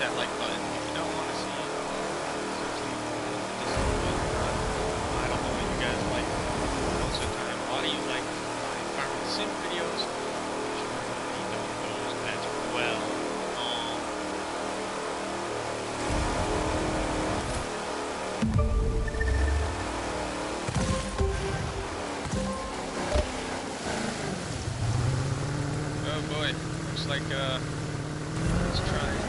that like button. If you don't want to see I don't know what you guys like most of the time. A lot of you like my farming sim videos, which are going to be doing those as well. Oh boy, looks like let's try and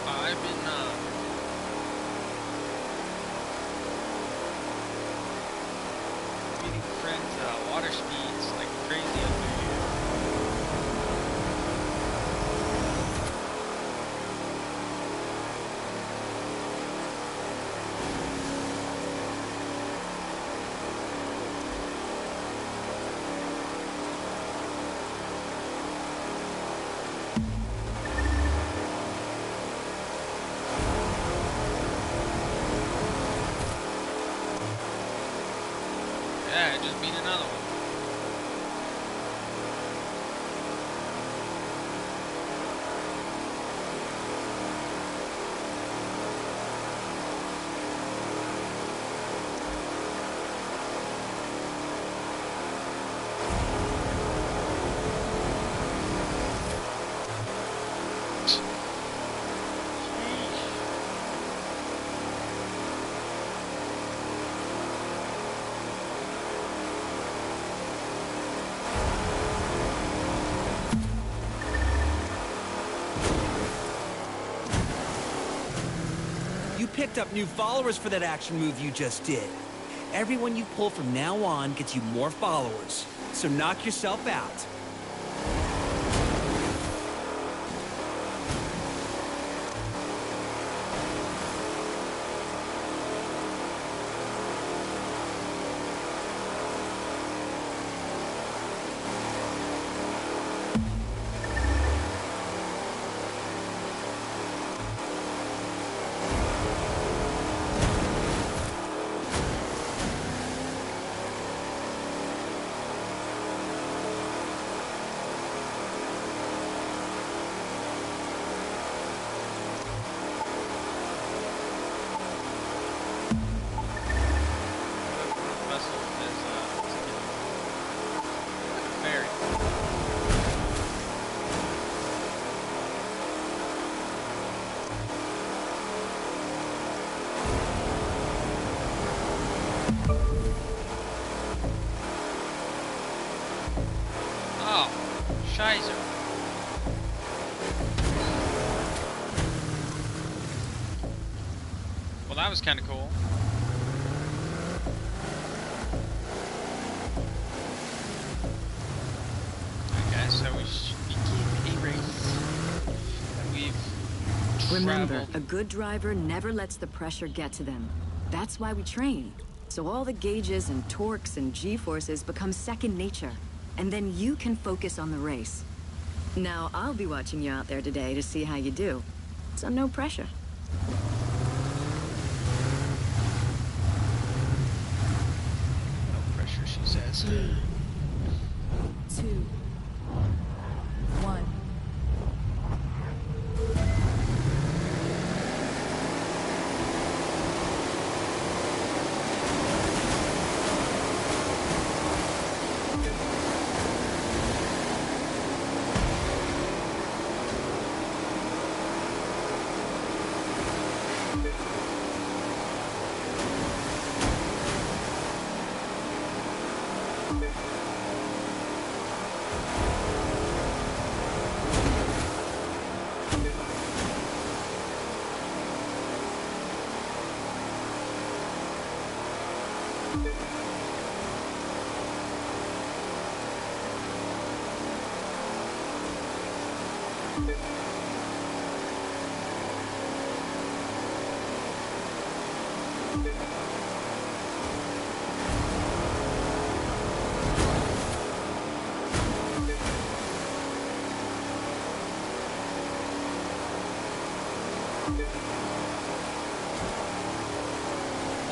I've been meeting friends water speeds like crazy up there. Yeah, I just beat another one. You picked up new followers for that action move you just did. Everyone you pull from now on gets you more followers. So knock yourself out. Shizer. Well, that was kind of cool. Remember, a good driver never lets the pressure get to them. That's why we train. So all the gauges and torques and G-forces become second nature. And then you can focus on the race. Now, I'll be watching you out there today to see how you do. So no pressure. No pressure, she says. 3, 2, 1.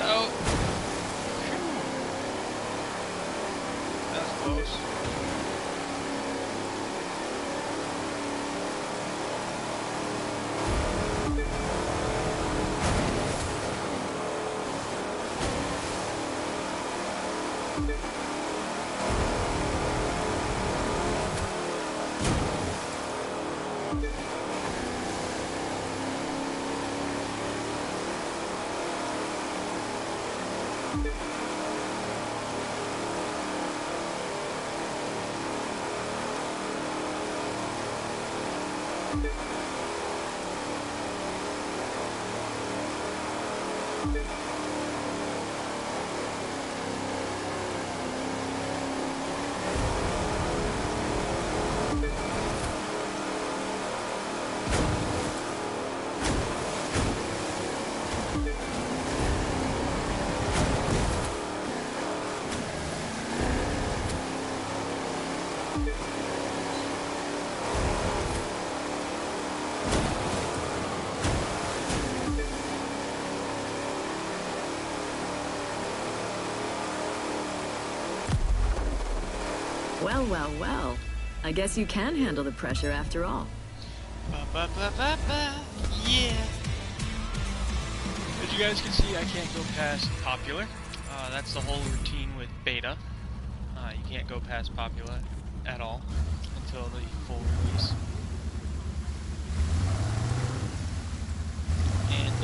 Oh! That's close. Well, well, well. I guess you can handle the pressure after all. Ba-ba-ba-ba-ba. Yeah. As you guys can see, I can't go past popular. That's the whole routine with beta. You can't go past popular at all until the full release. And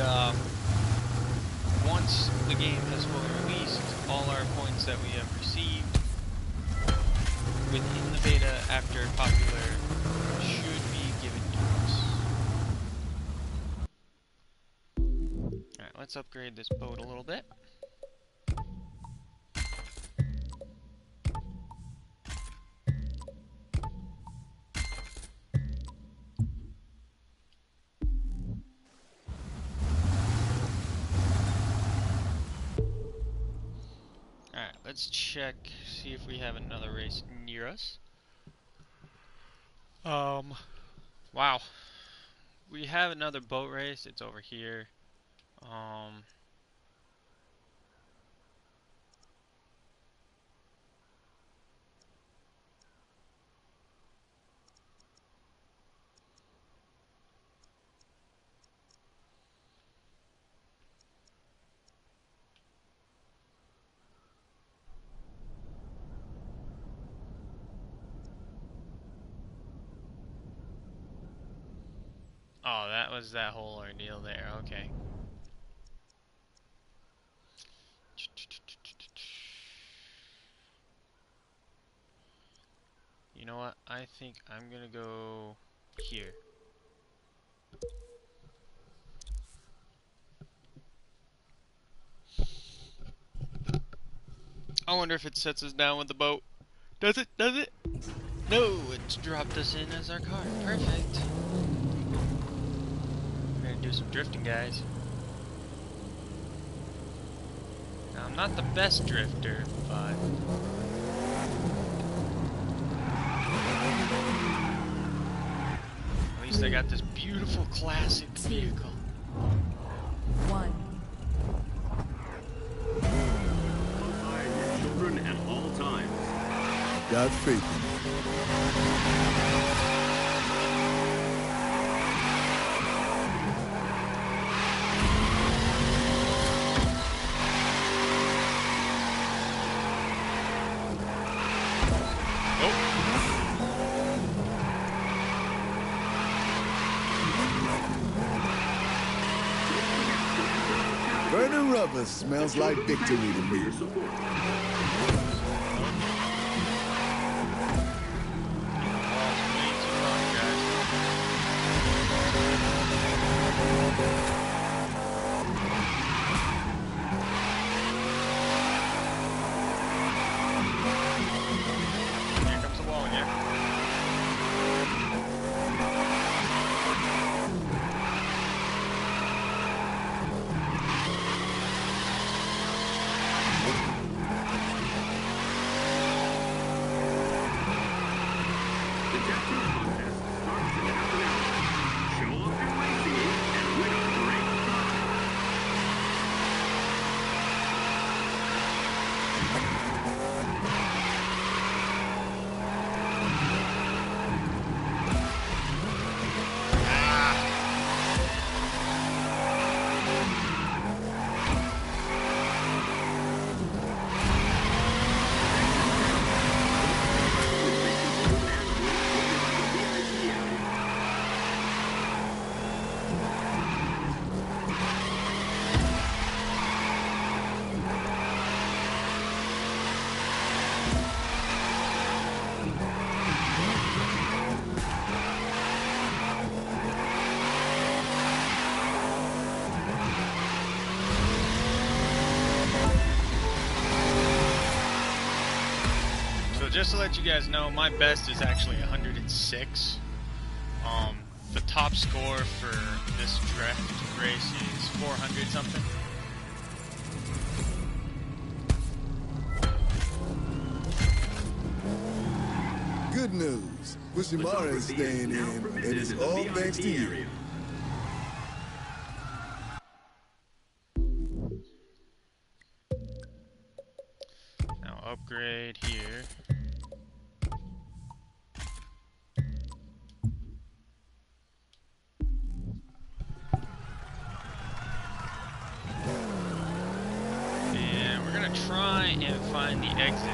once the game has fully released, all our points that we have received within the beta after popular should be given to us. Alright, let's upgrade this boat a little bit. Alright, let's check, see if we have another race near us. Wow. We have another boat race, it's over here. Oh, that was that whole ordeal there, okay. You know what? I think I'm gonna go here. I wonder if it sets us down with the boat. Does it? Does it? No, it's dropped us in as our car. Perfect. We're gonna some drifting, guys. Now, I'm not the best drifter, but at least I got this beautiful classic vehicle. 1. Children at all times. Got faith in you. Burning rubber smells like victory to me. Here comes the wall again. The tattoo contest starts in half an hour. Show off your racing and win a great prize. So just to let you guys know, my best is actually 106. The top score for this drift race is 400 something. Good news. Bushimara is staying in, and it's all thanks to you. Now upgrade here. And we're gonna try and find the exit.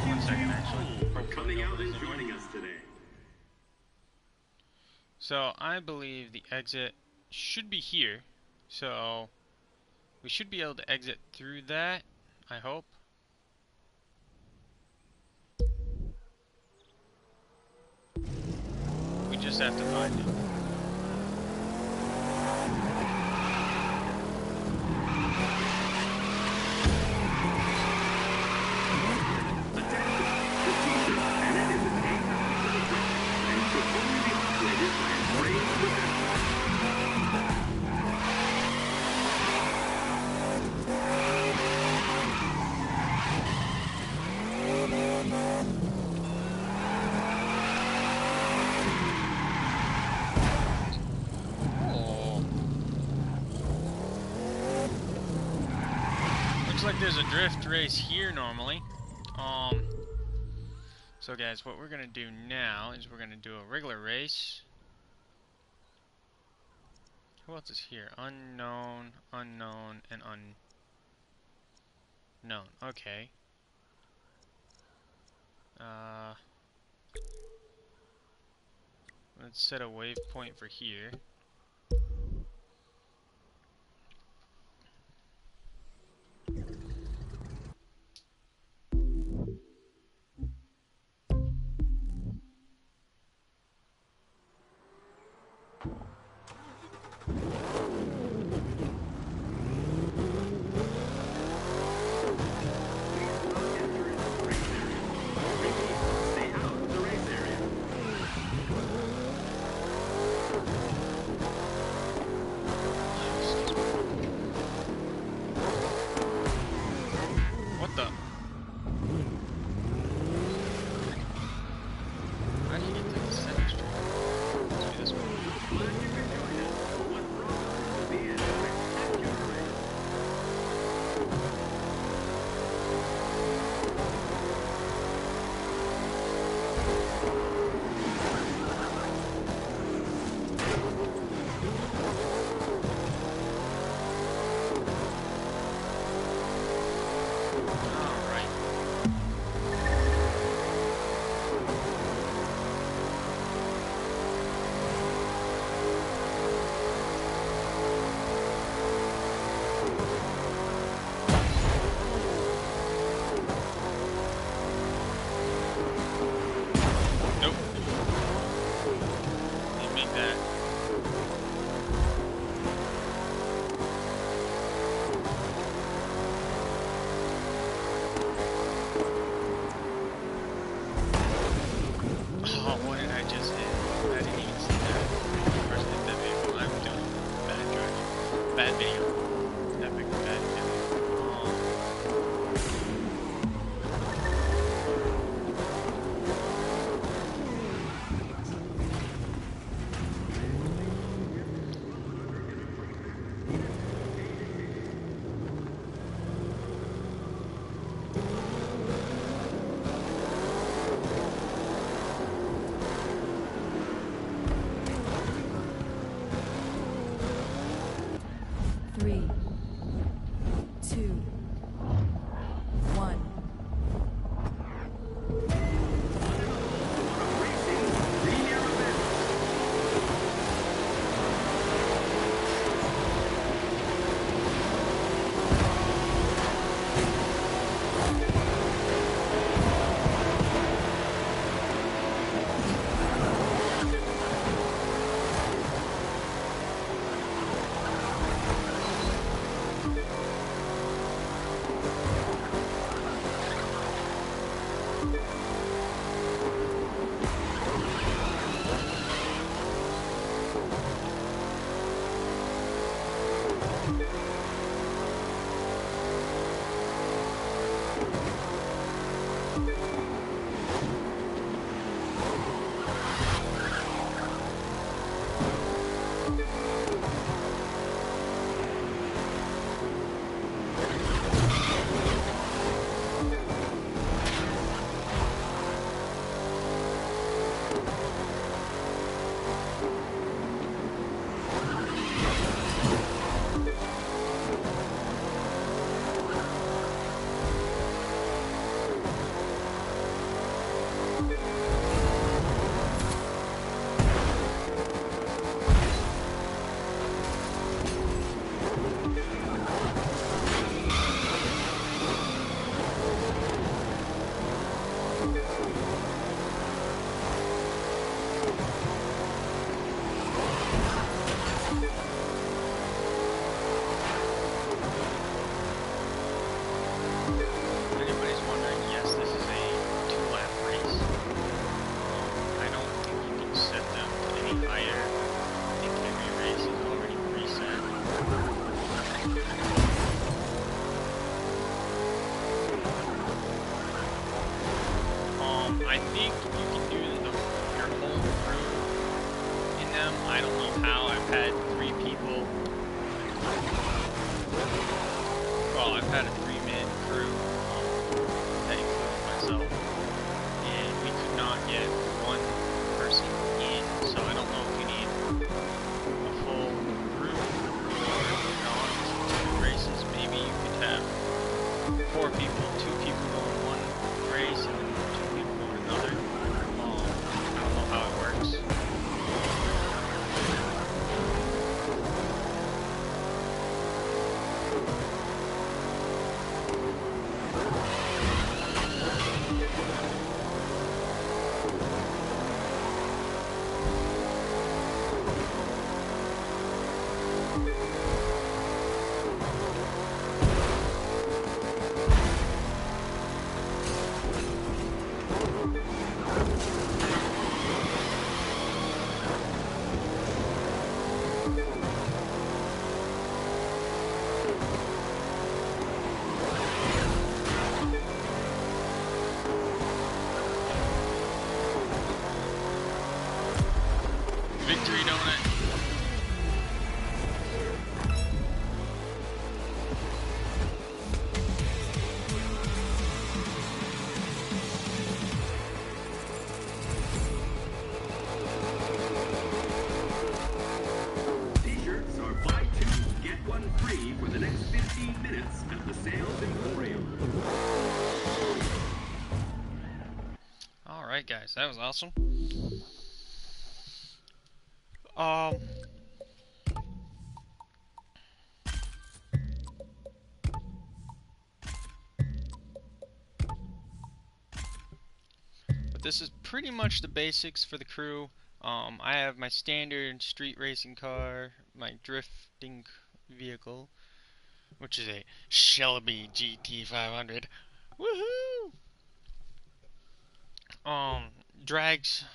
One second, actually. For coming out and joining us today. So I believe the exit should be here. So we should be able to exit through that, I hope. We just have to find it. Looks like there's a drift race here normally. So guys, what we're gonna do now is we're gonna do a regular race. Who else is here? Unknown, unknown, and unknown. Okay. Let's set a waypoint for here. Stay out of the race I think you can do your whole crew in them. I don't know how. I've had 3 people. Well, I've had a 3-man crew that includes myself, and we could not get 1 person in. So I don't know if you need a full crew or on 2 races. Maybe you could have 4 people, 2 people go in 1 race, and then 2 people go in another. I don't know how it works. Victory donut. T-shirts are buy 2, get 1 free for the next 15 minutes at the Sales Emporium. Alright guys, that was awesome. But this is pretty much the basics for the crew. I have my standard street racing car, my drifting vehicle, which is a Shelby GT500. Woohoo! Drags.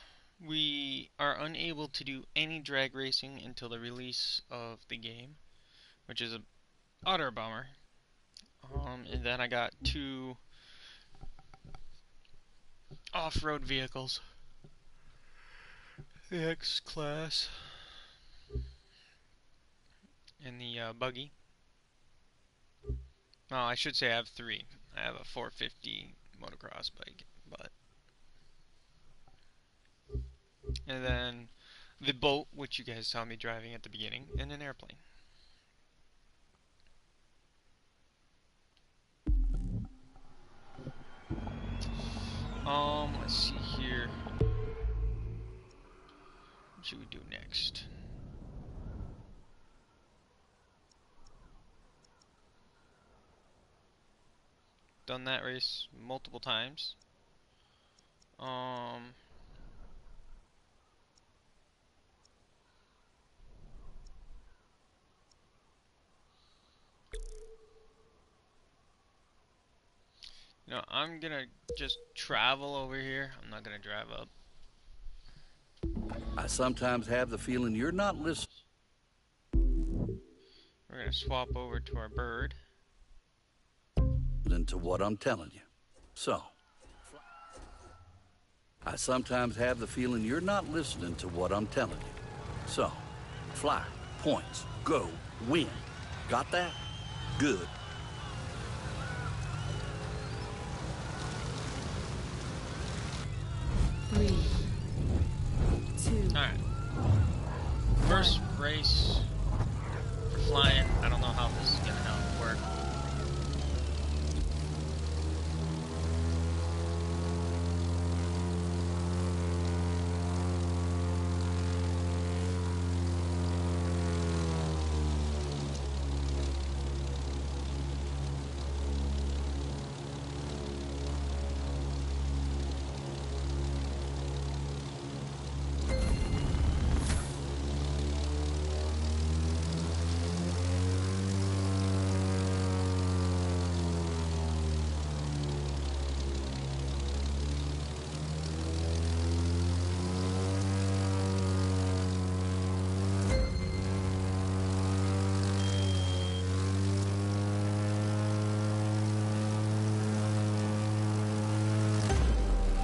We are unable to do any drag racing until the release of the game, which is a utter bummer. And then I got 2 off-road vehicles. The X-Class and the buggy. Oh, I should say I have 3. I have a 450 motocross bike, and then the boat, which you guys saw me driving at the beginning, and an airplane. Let's see here. What should we do next? Done that race multiple times. You know, I'm gonna just travel over here. I'm not gonna drive up. I sometimes have the feeling you're not listening. We're gonna swap over to our bird. To what I'm telling you. So, I sometimes have the feeling you're not listening to what I'm telling you. So, fly, points, go, win. Got that? Good. Three, two. Alright. First race for flying. I don't know how this is gonna work.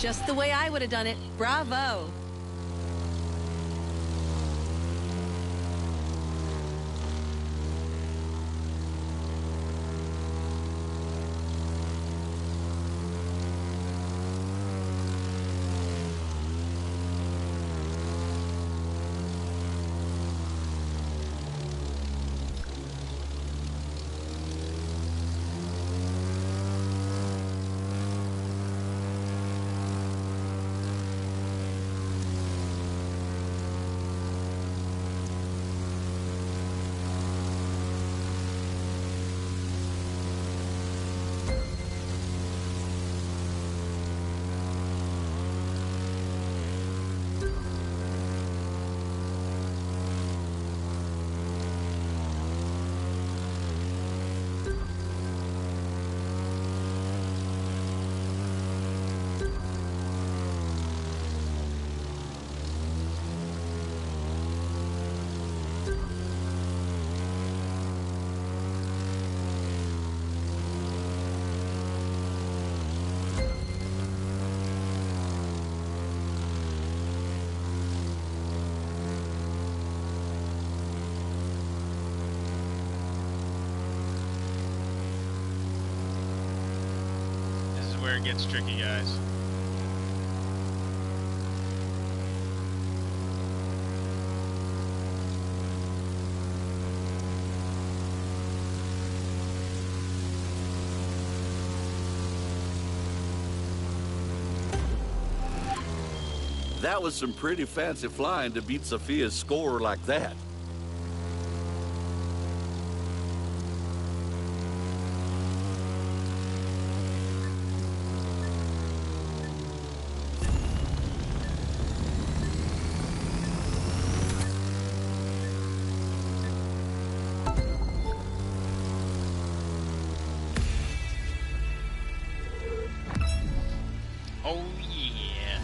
Just the way I would have done it. Bravo. Where it gets tricky, guys. That was some pretty fancy flying to beat Sophia's score like that. Oh yeah.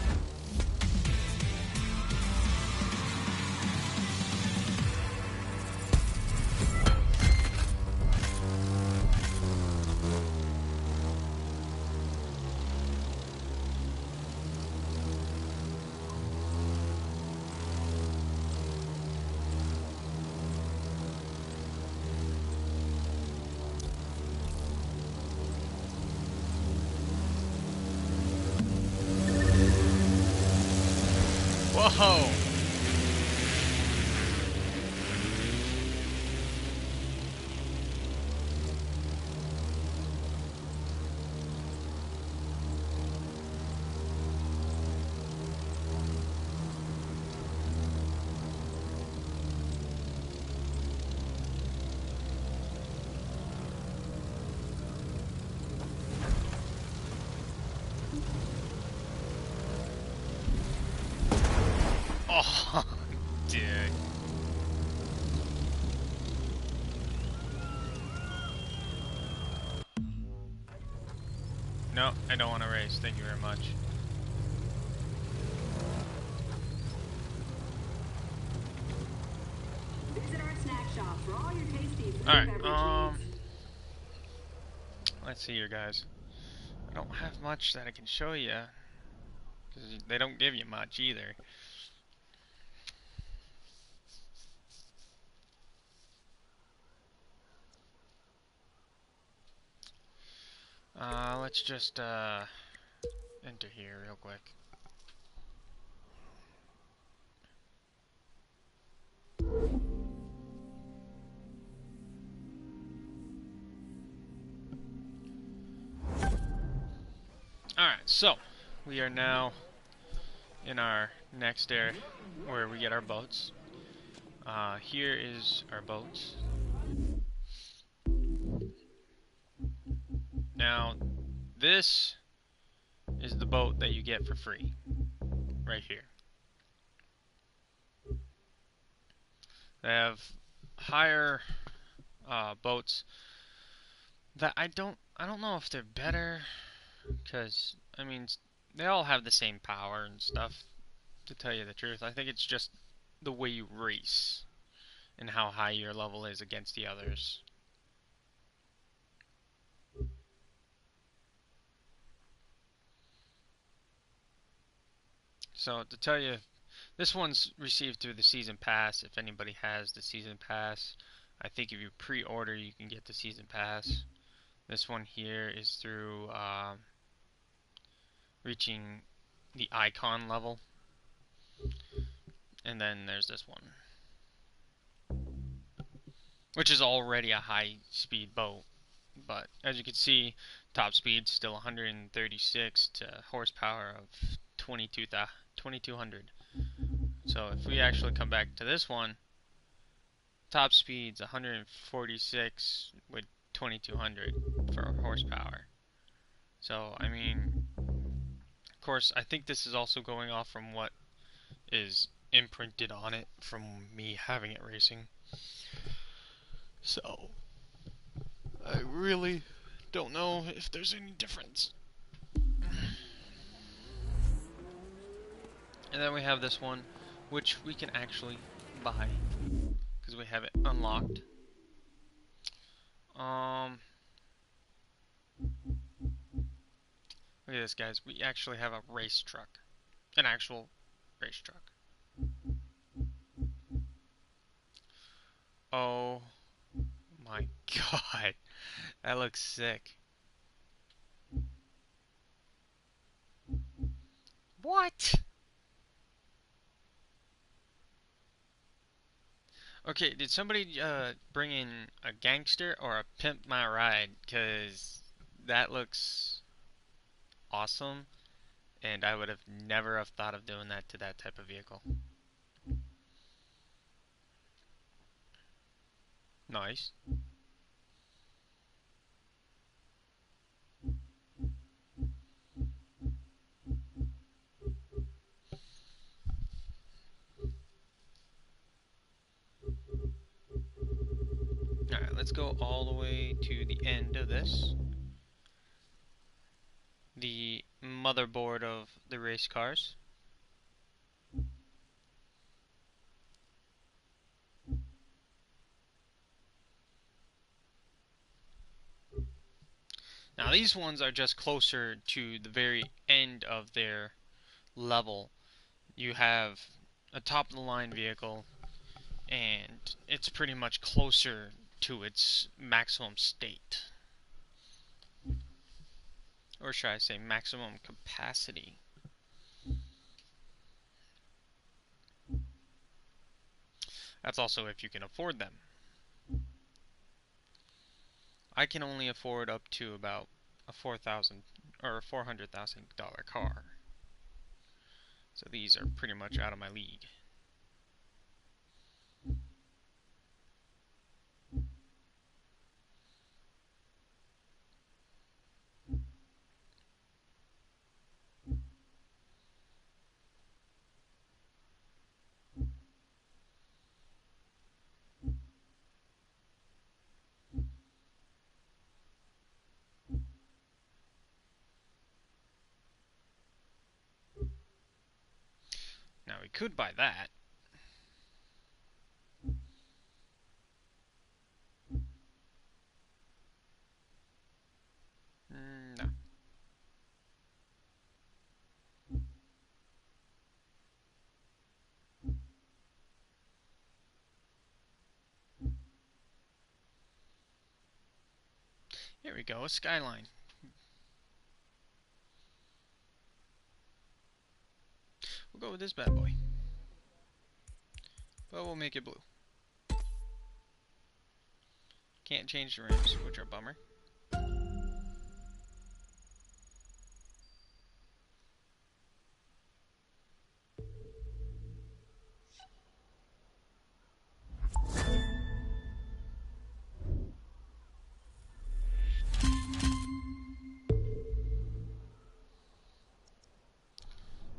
Whoa! Oh, dude. No, I don't want to race. Thank you very much. Visit our snack shop for all your tasty food Alright, and beverage needs. let's see here, guys. I don't have much that I can show you, because they don't give you much either. Let's just, enter here real quick. Alright, so, we are now in our next area where we get our boats. Here is our boats. Now, this is the boat that you get for free, right here. They have higher boats that I don't know if they're better, because I mean they all have the same power and stuff. To tell you the truth, I think it's just the way you race and how high your level is against the others. So to tell you, this one's received through the season pass. If anybody has the season pass, I think if you pre-order, you can get the season pass. This one here is through reaching the icon level, and then there's this one, which is already a high-speed boat. But as you can see, top speed still 136 to horsepower of 2200. So if we actually come back to this one, top speed's 146 with 2200 for horsepower. So I mean, of course, I think this is also going off from what is imprinted on it from me having it racing. So I really don't know if there's any difference. And then we have this one, which we can actually buy because we have it unlocked. Look at this, guys. We actually have a race truck, an actual race truck. Oh my god, that looks sick. What? Okay, did somebody bring in a gangster or a pimp my ride? Cause that looks awesome, and I would have never have thought of doing that to that type of vehicle. Nice. Alright, let's go all the way to the end of this. The motherboard of the race cars. Now these ones are just closer to the very end of their level. You have a top of the line vehicle, and it's pretty much closer to its maximum state. Or should I say maximum capacity. That's also if you can afford them. I can only afford up to about a $4,000 or $400,000 car. So these are pretty much out of my league. Now we could buy that. No. Here we go, a Skyline. We'll go with this bad boy. But we'll make it blue. Can't change the rims, which are a bummer.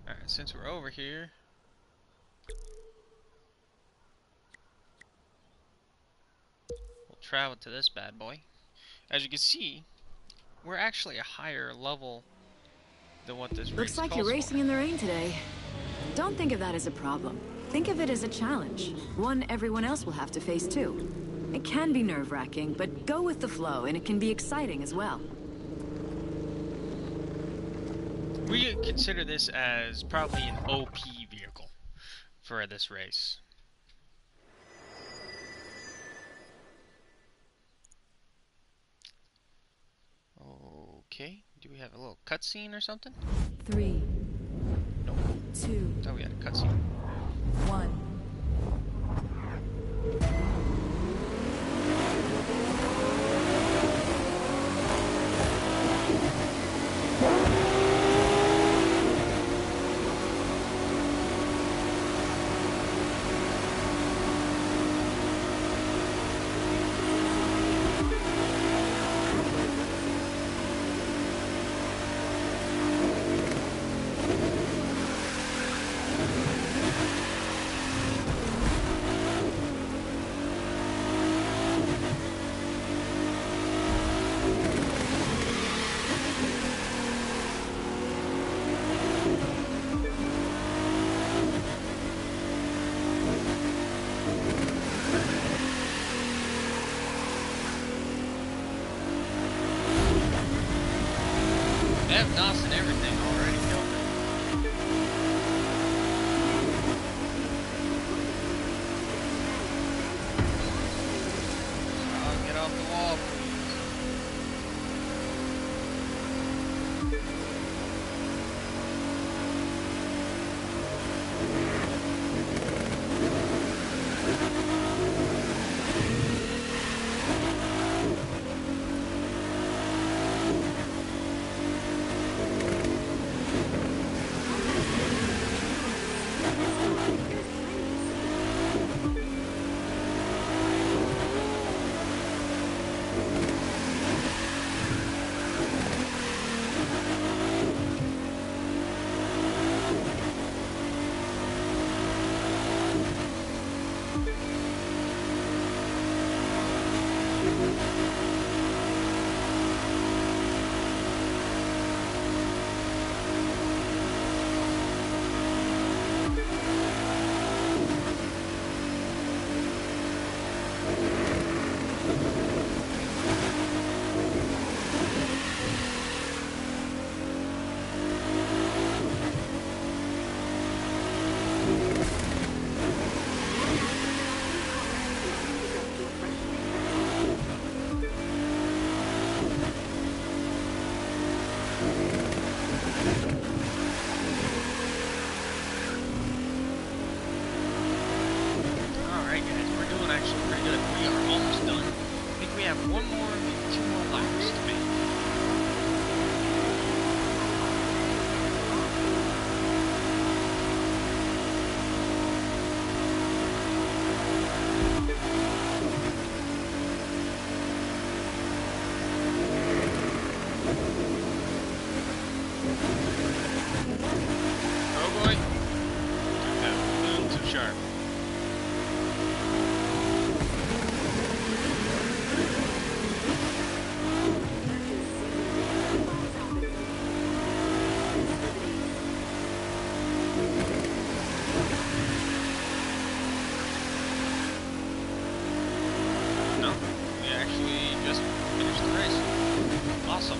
Alright, since we're over here, we'll travel to this bad boy. As you can see, we're actually a higher level than what this race Looks like calls you're for. racing in the rain today. Don't think of that as a problem. Think of it as a challenge. One everyone else will have to face too. It can be nerve-wracking, but go with the flow, and it can be exciting as well. We consider this as probably an OP vehicle for this race. Okay, do we have a little cutscene or something? 3, Nope. 2, Thought we had a cutscene. 1. They have DOS and everything already, don't they? Oh, get off the wall, please. Alright guys, we're doing actually pretty good. We are almost done. I think we have one more, maybe two more laps to make. Oh boy. Okay, a little too sharp. No, we actually just finished the race. Awesome.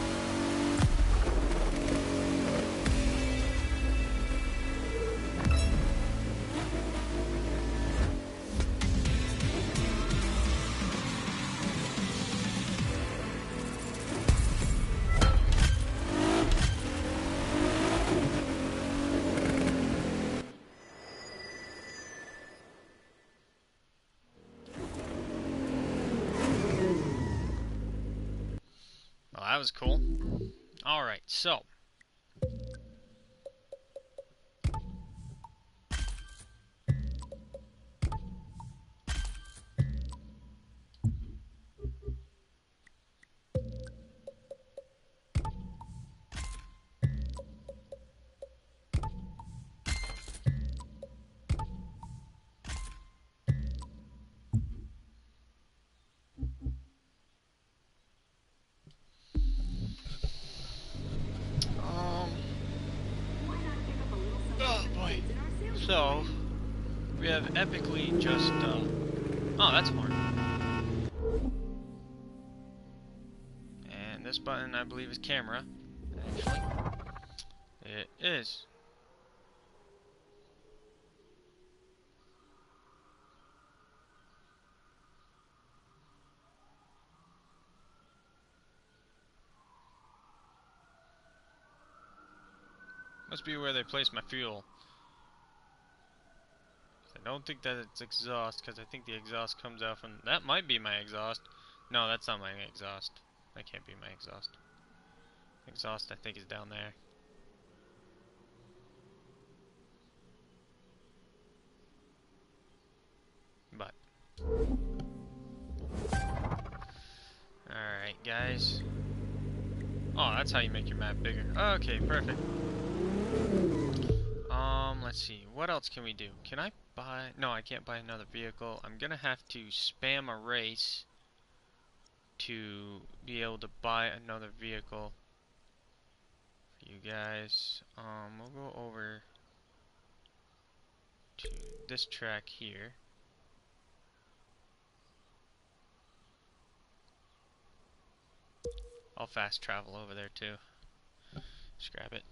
Well, that was cool. Alright, so. Oh boy. So, we have epically just, oh, that's a horn. And this button, I believe, is camera, actually. It is. Must be where they place my fuel. I don't think that it's exhaust, because I think the exhaust comes out from... That might be my exhaust. No, that's not my exhaust. That can't be my exhaust. Exhaust, I think, is down there. But... Alright, guys. Oh, that's how you make your map bigger. Okay, perfect. Let's see. What else can we do? Can I buy... No, I can't buy another vehicle. I'm gonna have to spam a race to be able to buy another vehicle for you guys. We'll go over to this track here. I'll fast travel over there too. Just grab it.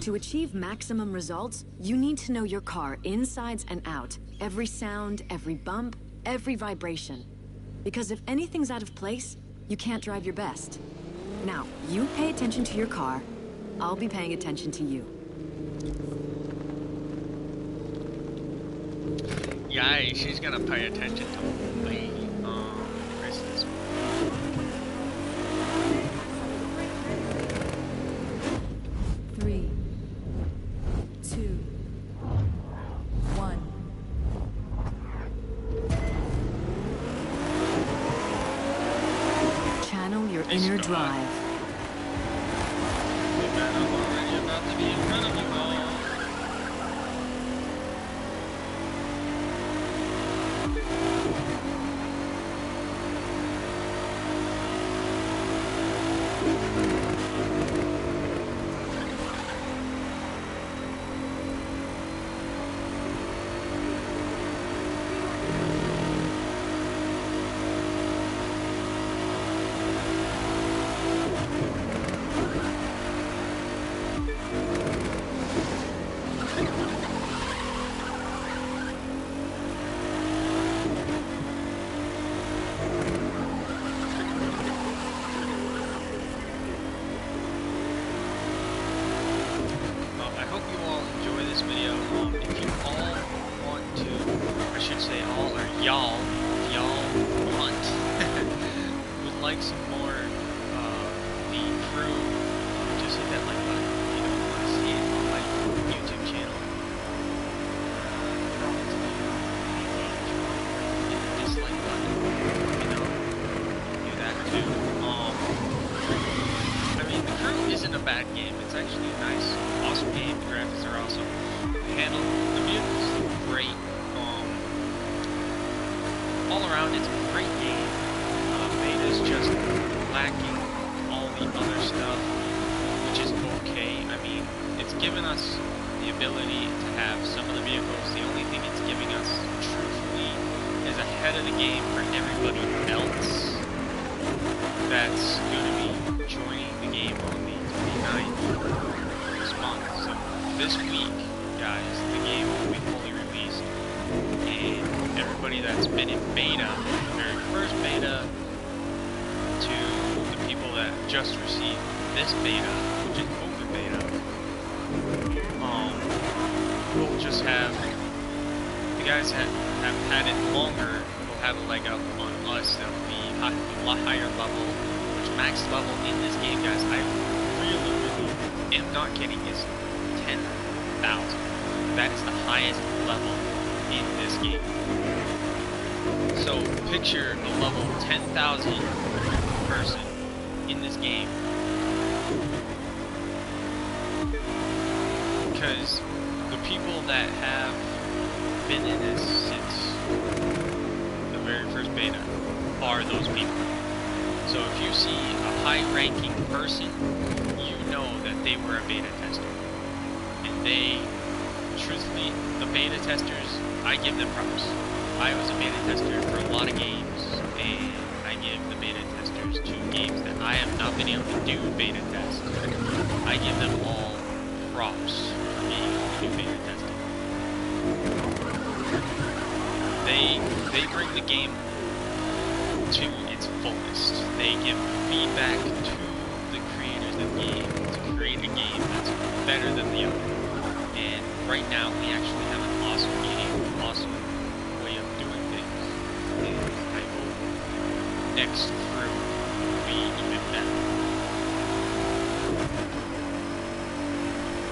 To achieve maximum results, you need to know your car insides and out. Every sound, every bump, every vibration. Because if anything's out of place, you can't drive your best. Now, you pay attention to your car, I'll be paying attention to you. Yeah, she's gonna pay attention to me. Where's this one? 3, 2, 1. Channel your inner drive. I'm already about to be in front of you all. Picture a level 10,000 person in this game. Because the people that have been in this since the very first beta are those people. So if you see a high-ranking person, you know that they were a beta tester. And they, truthfully, the beta testers, I give them props. I was a beta tester for a lot of games, and I give the beta testers to games that I have not been able to do beta test, I give them all props for being able to do beta testing. They bring the game to its fullest. They give feedback to the creators of the game to create a game that's better than the other. And right now, we actually have an awesome game, awesome way of doing things. And I hope next crew will be even better.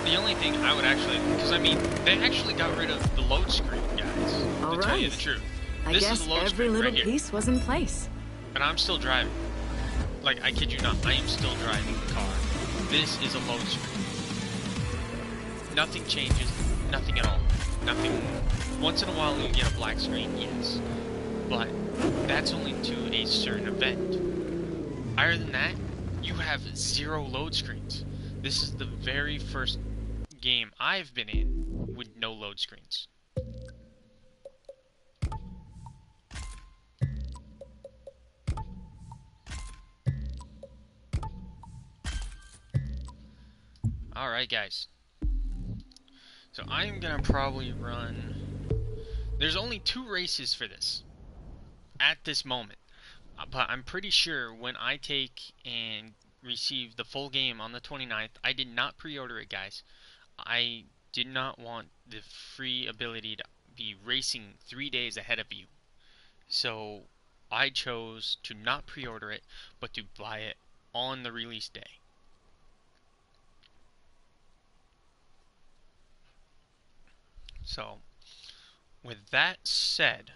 The only thing I would actually, because I mean, they actually got rid of the load screen, guys. To tell you the truth. I This guess is the load every screen little right here. piece was in place. And I'm still driving. Like, I kid you not, I am still driving the car. This is a load screen. Nothing changes, nothing at all. Nothing. Once in a while you get a black screen, yes. But that's only to a certain event. Other than that, you have 0 load screens. This is the very first game I've been in with no load screens. Alright guys, so I'm gonna probably run, there's only 2 races for this, at this moment, but I'm pretty sure when I take and receive the full game on the 29th, I did not pre-order it guys, I did not want the free ability to be racing 3 days ahead of you, so I chose to not pre-order it, but to buy it on the release day. So, with that said,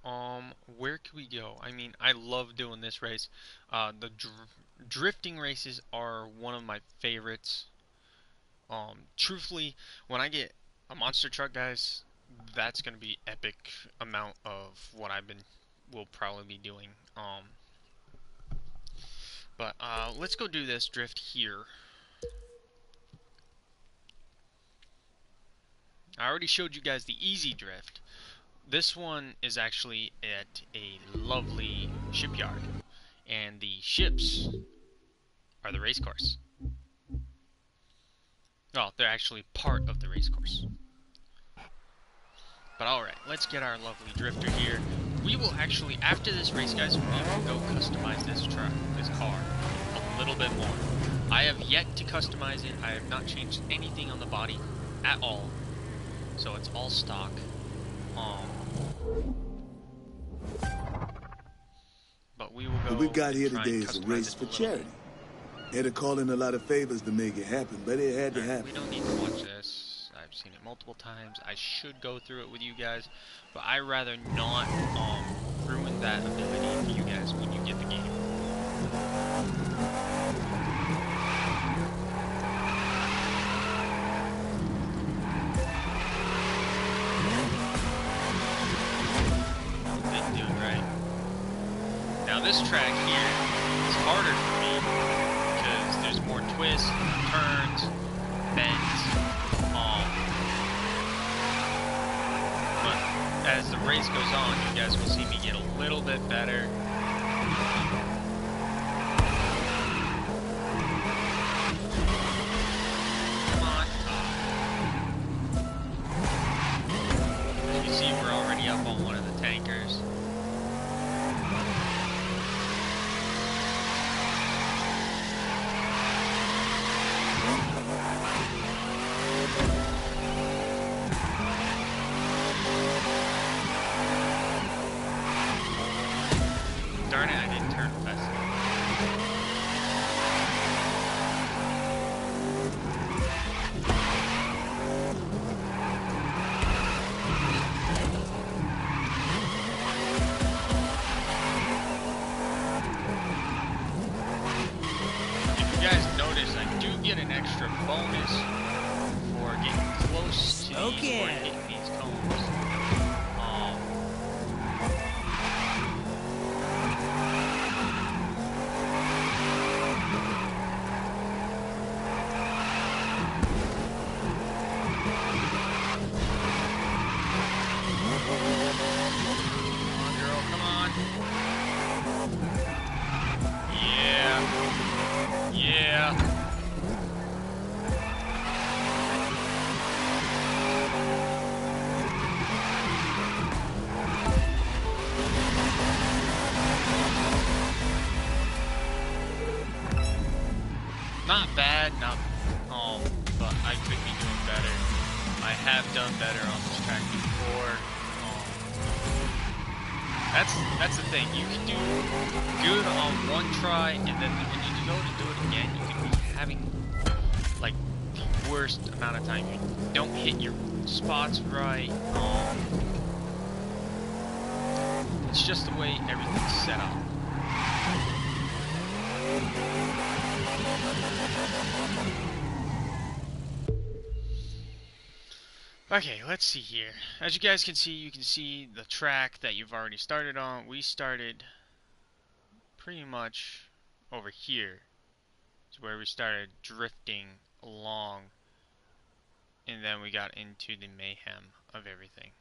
where can we go? I mean, I love doing this race. The drifting races are one of my favorites. Truthfully, when I get a monster truck, guys, that's gonna be epic amount of what will probably be doing. But let's go do this drift here. I already showed you guys the easy drift. This one is actually at a lovely shipyard, and the ships are the race course. Well, they're actually part of the race course. But alright, let's get our lovely drifter here. We will actually, after this race, guys, we will go customize this car a little bit more. I have yet to customize it. I have not changed anything on the body at all. So it's all stock. But we will go. What we got here try today and is a customize race it for a little charity. Had to call in a lot of favors to make it happen, but it had to bit. happen. We don't need to watch this. I've seen it multiple times. I should go through it with you guys, but I rather not ruin that ability for you guys when you get the game. Didn't do it right. Now this track here is harder for me because there's more twists, turns, bends. But as the race goes on, you guys will see me get a little bit better. Come on. As you see, we're already up on one of the tankers. Darn it, I didn't turn fast enough. If you guys notice, I do get an extra bonus for getting close to these or hitting these cones. Come on, girl, come on. bad, not, but I could be doing better. I have done better on this track before. That's the thing. You can do good on one try, and then when you go to do it again, you can be having like the worst amount of time. You don't hit your spots right. It's just the way everything's set up. Okay, let's see here. As you guys can see the track that you've already started on. We started pretty much over here. It's where we started drifting along, and then we got into the mayhem of everything.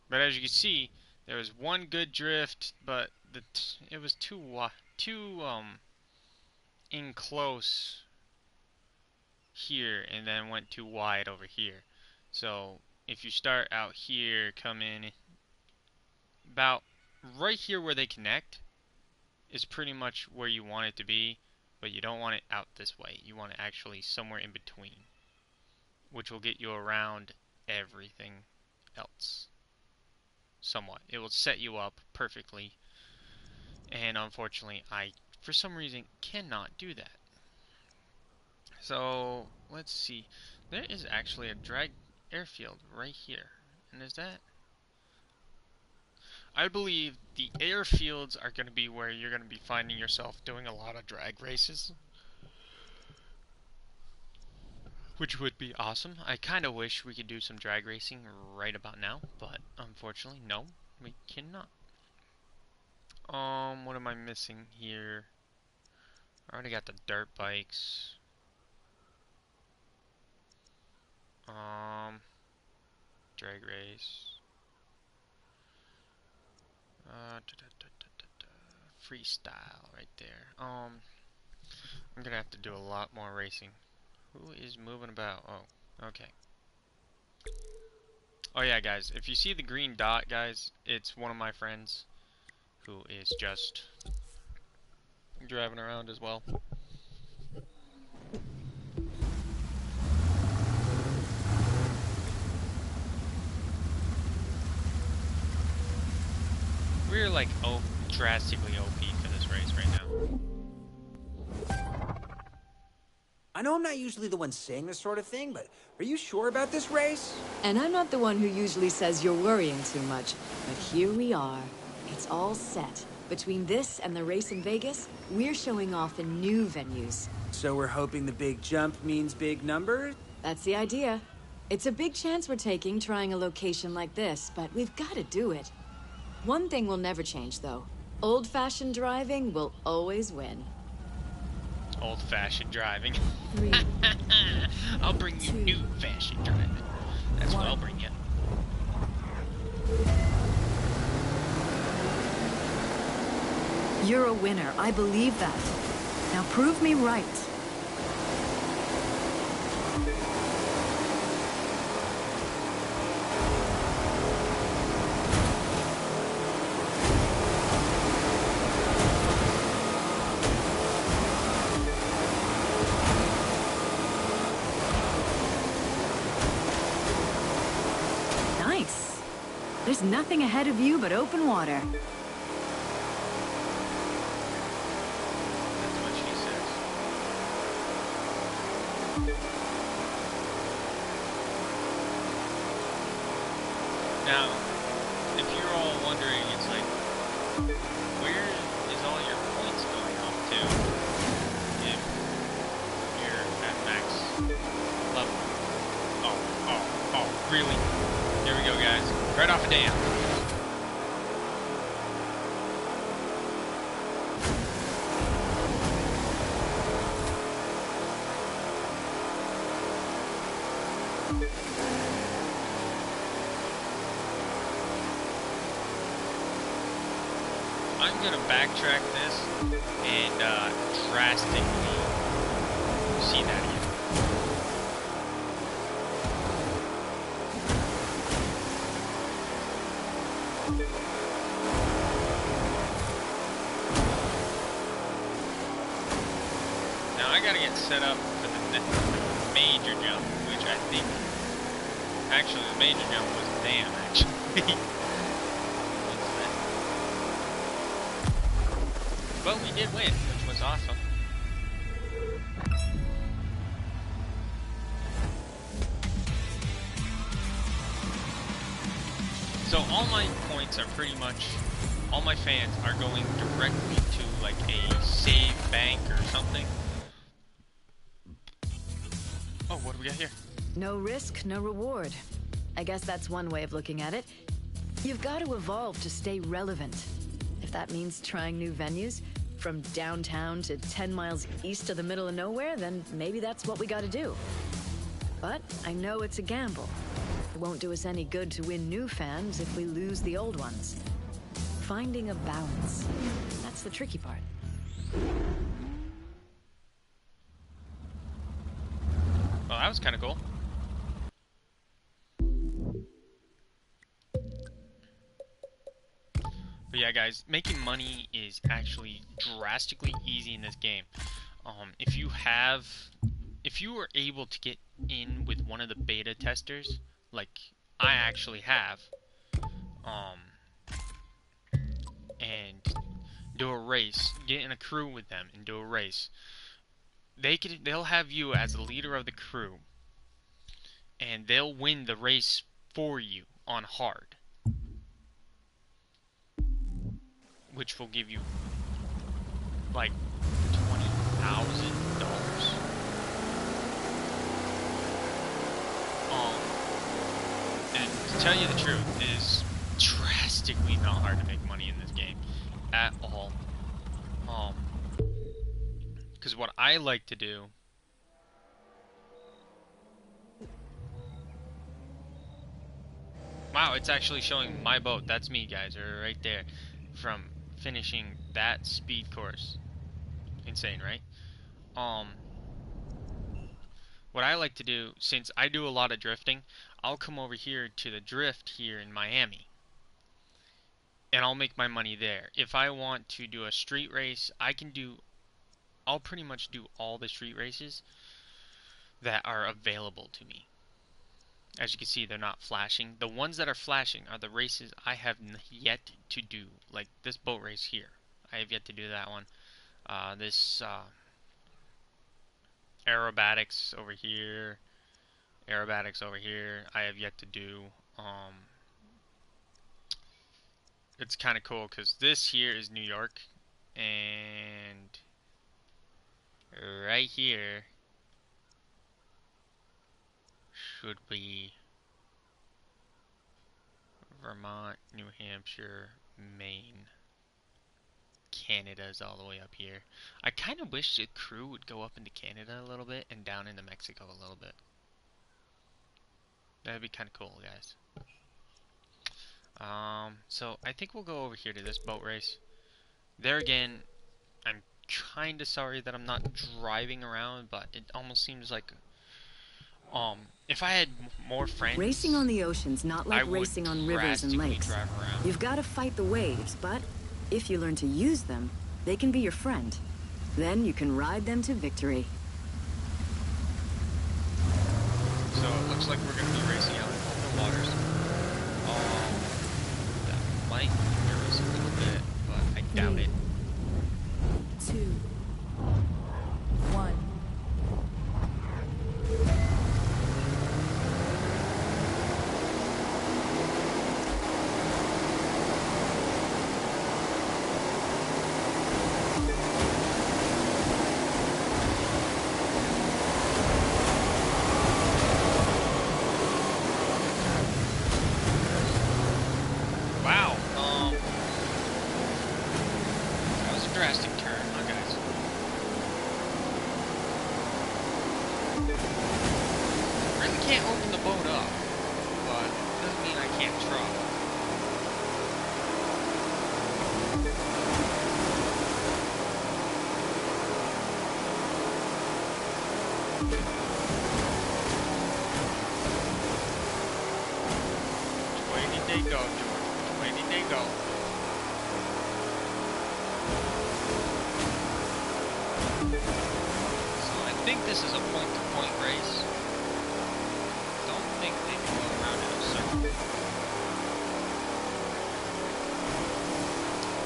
But as you can see, there was one good drift, but it was too in close here, and then went too wide over here. So if you start out here, come in about right here where they connect is pretty much where you want it to be, but you don't want it out this way. You want it actually somewhere in between, which will get you around everything else somewhat. It will set you up perfectly, and unfortunately I for some reason cannot do that. So let's see, there is actually a drag airfield right here, and is that, I believe the airfields are going to be where you're going to be finding yourself doing a lot of drag races, which would be awesome. I kind of wish we could do some drag racing right about now, but unfortunately no, we cannot. What am I missing here? I already got the dirt bikes. Drag race. Freestyle right there. I'm gonna have to do a lot more racing. Who is moving about? Oh, okay. Oh yeah, guys, if you see the green dot, guys, it's one of my friends who is just driving around as well. We're like drastically OP for this race right now. I know I'm not usually the one saying this sort of thing, but are you sure about this race? And I'm not the one who usually says you're worrying too much, but here we are. It's all set. Between this and the race in Vegas, we're showing off in new venues. So we're hoping the big jump means big numbers? That's the idea. It's a big chance we're taking trying a location like this, but we've got to do it. One thing will never change, though. Old-fashioned driving will always win. Old-fashioned driving. 3, I'll bring you 2, new-fashioned driving. That's what I'll bring you. You're a winner. I believe that. Now prove me right. Nice. There's nothing ahead of you but open water. That's what she says. Now, if you're all wondering, it's like, where is all your points going up to if you're at max level? Oh, really? Here we go, guys. Right off a dam. I'm gonna backtrack this and drastically see that again. Now I gotta get set up for the major jump, which I think, actually the major jump was damn, actually. But we did win, which was awesome. So all my points are pretty much, all my fans are going directly to like a save bank or something. Oh, what do we got here? No risk, no reward. I guess that's one way of looking at it. You've got to evolve to stay relevant. If that means trying new venues, from downtown to 10 miles east of the middle of nowhere, then maybe that's what we gotta do. But I know it's a gamble. It won't do us any good to win new fans if we lose the old ones. Finding a balance, that's the tricky part. Well, that was kind of cool. But yeah, guys, making money is actually drastically easy in this game. If you were able to get in with one of the beta testers, like I actually have, and do a race, get in a crew with them and do a race, they'll have you as the leader of the crew, and they'll win the race for you on hard, which will give you like $20,000. And to tell you the truth, it is drastically not hard to make money in this game at all. Because what I like to do, wow, it's actually showing my boat. That's me, guys, right there, from finishing that speed course. Insane, right? What I like to do, since I do a lot of drifting, I'll come over here to the drift here in Miami, and I'll make my money there. If I want to do a street race, I'll pretty much do all the street races that are available to me. As you can see, they're not flashing. The ones that are flashing are the races I have yet to do, like this boat race here. I have yet to do that one. This aerobatics over here, I have yet to do. It's kind of cool because this here is New York, and right here should be Vermont, New Hampshire, Maine. Canada's all the way up here. I kind of wish the crew would go up into Canada a little bit and down into Mexico a little bit. That'd be kind of cool, guys. So I think we'll go over here to this boat race. There again, I'm kind of sorry that I'm not driving around, but it almost seems like if I had more friends, Racing on the ocean's not like racing on rivers and lakes. You've got to fight the waves, but if you learn to use them, they can be your friend. Then you can ride them to victory. So it looks like we're going to be racing out in open waters. That might hurt us a little bit, but I doubt it. 2, 1. Wow, that was a drastic turn, huh, guys? Really can't open the boat up, but doesn't mean I can't try. Where did they go, George? Where did they go? think this is a point-to-point race. Don't think they can go around in a circle.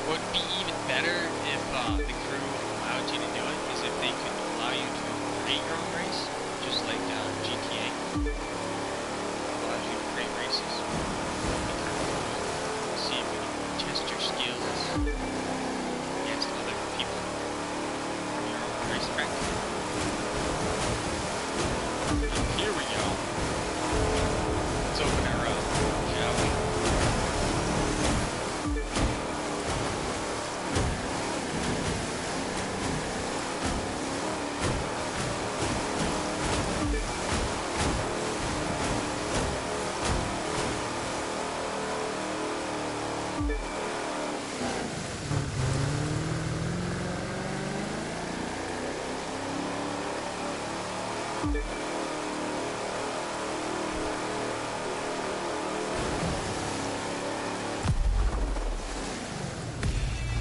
What would be even better if the crew allowed you to do it is if they could allow you to create your own race, just like GTA allows you to create races. See if you can test your skills against other people on your own racetrack. Here we go. Let's open her up, shall we?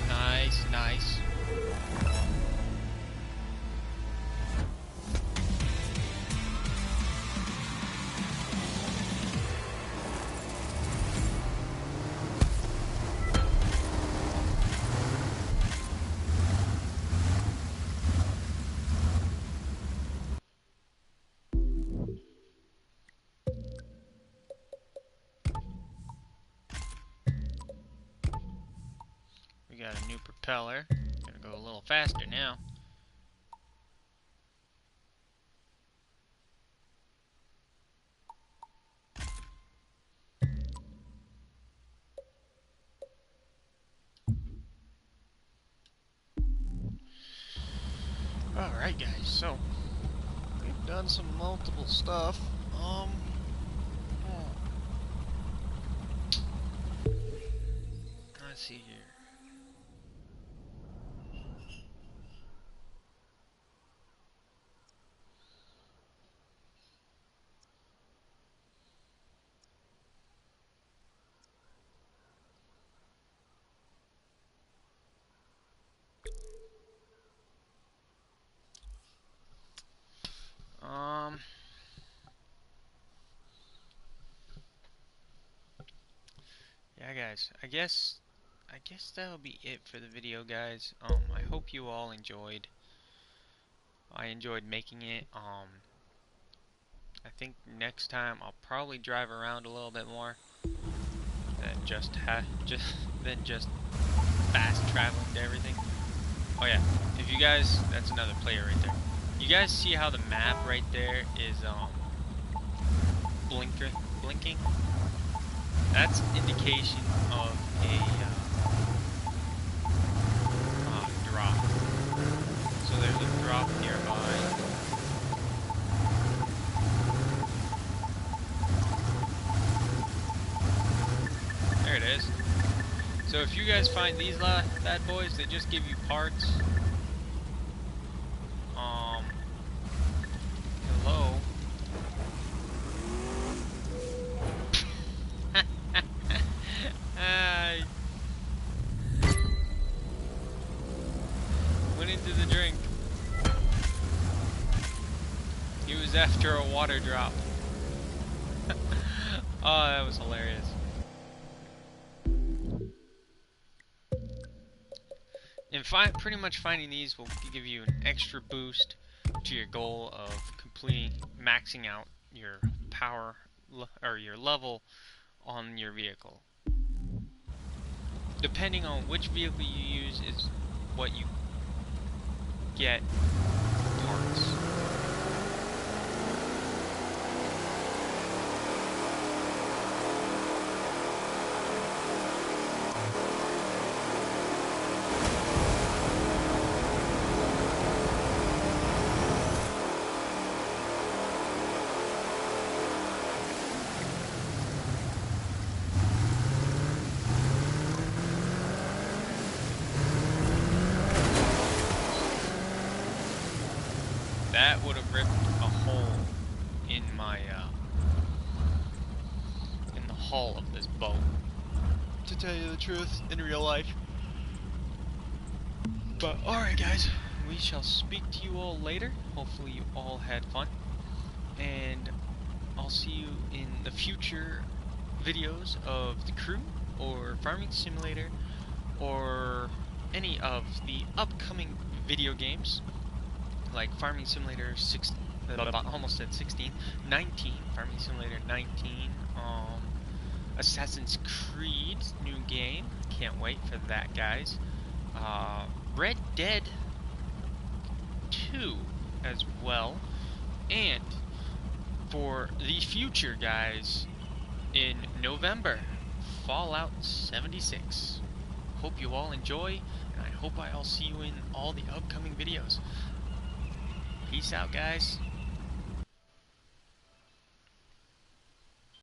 Nice, nice. We got a new propeller. Gonna go a little faster now. Alright guys, so we've done some multiple stuff. Let's see here. Yeah guys, I guess that'll be it for the video guys. I hope you all enjoyed. I enjoyed making it. I think next time I'll probably drive around a little bit more than just fast traveling to everything. Oh yeah, if you guys, that's another player right there. You guys see how the map right there is blinking? That's indication of a drop. So there's a drop nearby. There it is. So if you guys find these bad boys, they just give you parts. Hello. I went into the drink. He was after a water drop. Oh, that was hilarious. And pretty much finding these will give you an extra boost to your goal of maxing out your power or your level on your vehicle. Depending on which vehicle you use is what you get parts. That would have ripped a hole in my in the hull of this boat, to tell you the truth, in real life. But alright guys, we shall speak to you all later. Hopefully you all had fun. And I'll see you in the future videos of the crew, or Farming Simulator, or any of the upcoming video games, like Farming Simulator 6, almost said 16, 19, Farming Simulator 19, Assassin's Creed, new game, can't wait for that, guys, Red Dead 2 as well, and for the future, guys, in November, Fallout 76. Hope you all enjoy, and I hope I'll see you in all the upcoming videos. Peace out, guys.